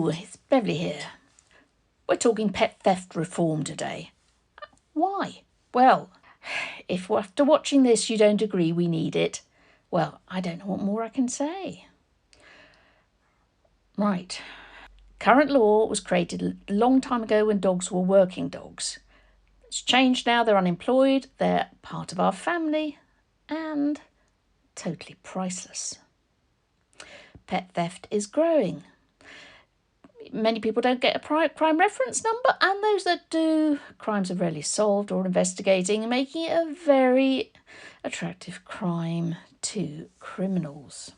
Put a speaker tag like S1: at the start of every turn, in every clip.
S1: Hello, it's Beverly here. We're talking pet theft reform today. Why? Well, if after watching this you don't agree we need it, well, I don't know what more I can say. Right. Current law was created a long time ago when dogs were working dogs. It's changed now, they're unemployed, they're part of our family, and totally priceless. Pet theft is growing. Many people don't get a crime reference number, and those that do, crimes are rarely solved or investigating, making it a very attractive crime to criminals.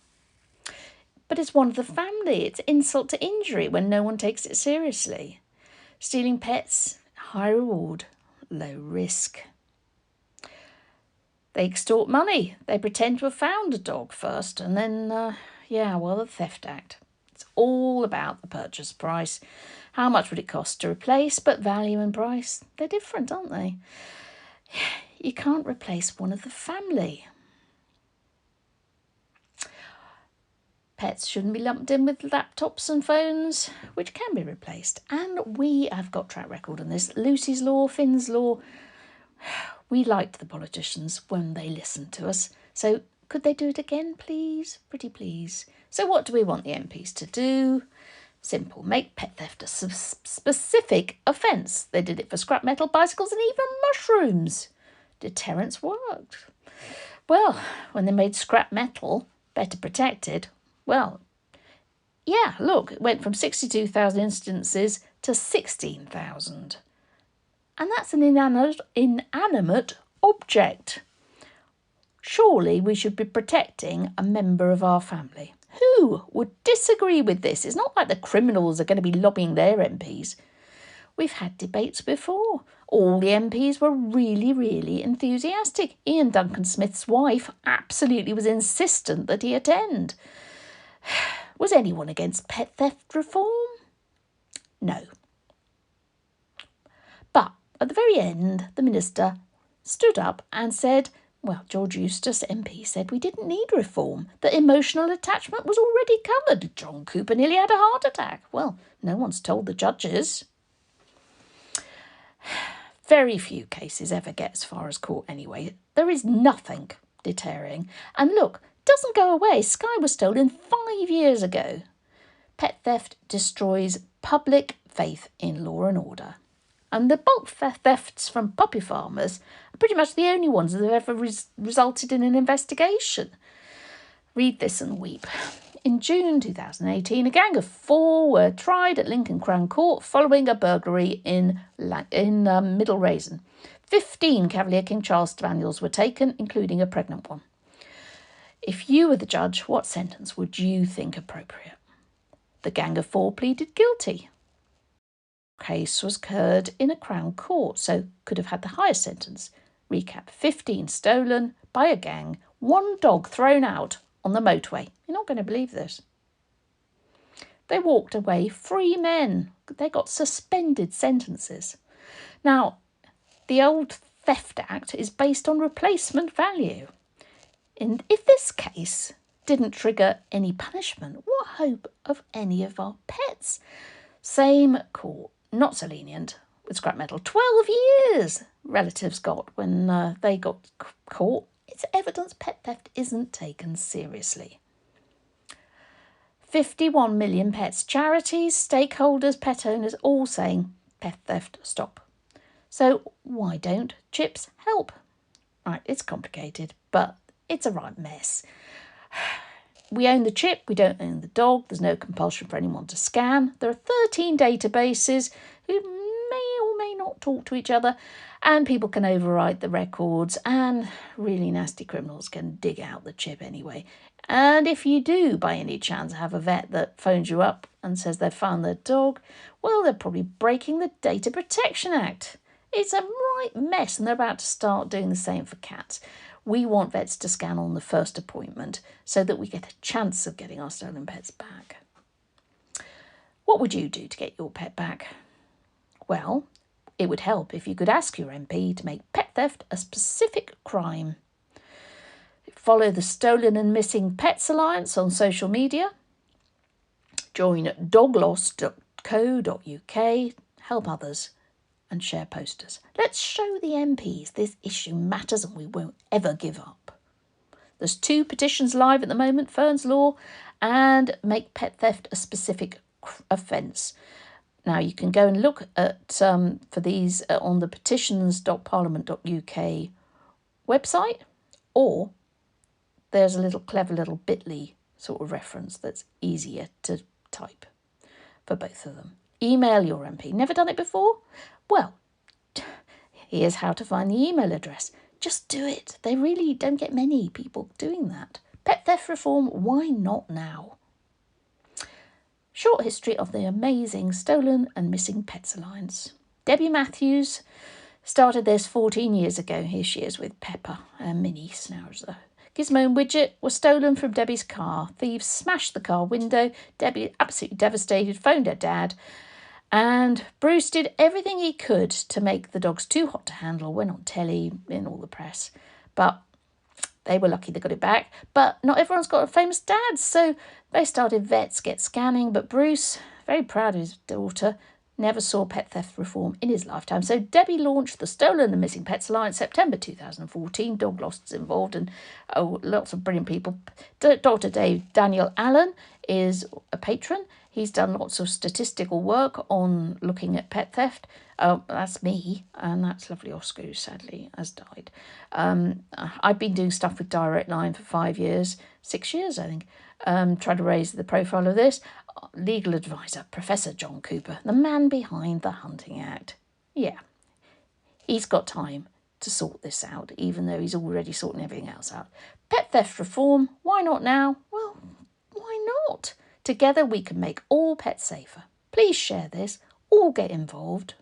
S1: But it's one of the family. It's insult to injury when no one takes it seriously. Stealing pets, high reward, low risk. They extort money. They pretend to have found a dog first, and then, the Theft Act. It's all about the purchase price. How much would it cost to replace? But value and price, they're different, aren't they? You can't replace one of the family. Pets shouldn't be lumped in with laptops and phones, which can be replaced. And we have got track record on this. Lucy's Law, Finn's Law. We liked the politicians when they listened to us. So could they do it again, please? Pretty please. So what do we want the MPs to do? Simple. Make pet theft a specific offence. They did it for scrap metal, bicycles and even mushrooms. Deterrence worked. Well, when they made scrap metal better protected, it went from 62,000 instances to 16,000. And that's an inanimate object. Surely we should be protecting a member of our family. Who would disagree with this? It's not like the criminals are going to be lobbying their MPs. We've had debates before. All the MPs were really, really enthusiastic. Ian Duncan Smith's wife absolutely was insistent that he attend. Was anyone against pet theft reform? No. But at the very end, the minister stood up and said, George Eustace MP said we didn't need reform, that emotional attachment was already covered. John Cooper nearly had a heart attack. Well, no one's told the judges. Very few cases ever get as far as court anyway. There is nothing deterring. And look, it doesn't go away. Skye was stolen 5 years ago. Pet theft destroys public faith in law and order. And the bulk thefts from puppy farmers are pretty much the only ones that have ever resulted in an investigation. Read this and weep. In June 2018, a gang of 4 were tried at Lincoln Crown Court following a burglary in Middle Raisin. 15 Cavalier King Charles Spaniels were taken, including a pregnant one. If you were the judge, what sentence would you think appropriate? The gang of 4 pleaded guilty. Case was heard in a Crown Court, so could have had the highest sentence. Recap: 15 stolen by a gang, 1 dog thrown out on the motorway. You're not going to believe this. They walked away free men. They got suspended sentences. Now, the old Theft Act is based on replacement value. And if this case didn't trigger any punishment, what hope of any of our pets? Same court, not so lenient with scrap metal. 12 years relatives got when they got caught. It's evidence pet theft isn't taken seriously. 51 million pets, charities, stakeholders, pet owners, all saying pet theft stop. So why don't chips help? Right, it's complicated, but it's a right mess. We own the chip, we don't own the dog. There's no compulsion for anyone to scan. There are 13 databases who may or may not talk to each other, and people can overwrite the records, and really nasty criminals can dig out the chip anyway. And if you do by any chance have a vet that phones you up and says they've found their dog, well, they're probably breaking the Data Protection Act. It's a right mess, and they're about to start doing the same for cats. We want vets to scan on the first appointment so that we get a chance of getting our stolen pets back. What would you do to get your pet back? Well, it would help if you could ask your MP to make pet theft a specific crime. Follow the Stolen and Missing Pets Alliance on social media. Join dogloss.co.uk, help others and share posters. Let's show the MPs this issue matters and we won't ever give up. There's 2 petitions live at the moment, Fern's Law and Make Pet Theft a Specific Offence. Now you can go and look at for these on the petitions.parliament.uk website, or there's a little clever little bit.ly sort of reference that's easier to type for both of them. Email your MP. Never done it before? Well, here's how to find the email address. Just do it. They really don't get many people doing that. Pet theft reform, why not now? Short history of the amazing Stolen and Missing Pets Alliance. Debbie Matthews started this 14 years ago. Here she is with Pepper, a mini schnauzer. Gizmo and Widget were stolen from Debbie's car. Thieves smashed the car window. Debbie, absolutely devastated, phoned her dad. And Bruce did everything he could to make the dogs too hot to handle, went on telly, in all the press. But they were lucky they got it back. But not everyone's got a famous dad, so they started Vets Get Scanning. But Bruce, very proud of his daughter, never saw pet theft reform in his lifetime. So Debbie launched the Stolen and Missing Pets Alliance September 2014. Dog Loss is involved and lots of brilliant people. Dr. Daniel Allen is a patron. He's done lots of statistical work on looking at pet theft. That's me, and that's lovely Oscar, who sadly has died. I've been doing stuff with Direct Line for 5 years, 6 years, I think, trying to raise the profile of this. Legal advisor, Professor John Cooper, the man behind the Hunting Act. Yeah, he's got time to sort this out, even though he's already sorting everything else out. Pet theft reform, why not now? Well, why not? Together we can make all pets safer. Please share this, all get involved.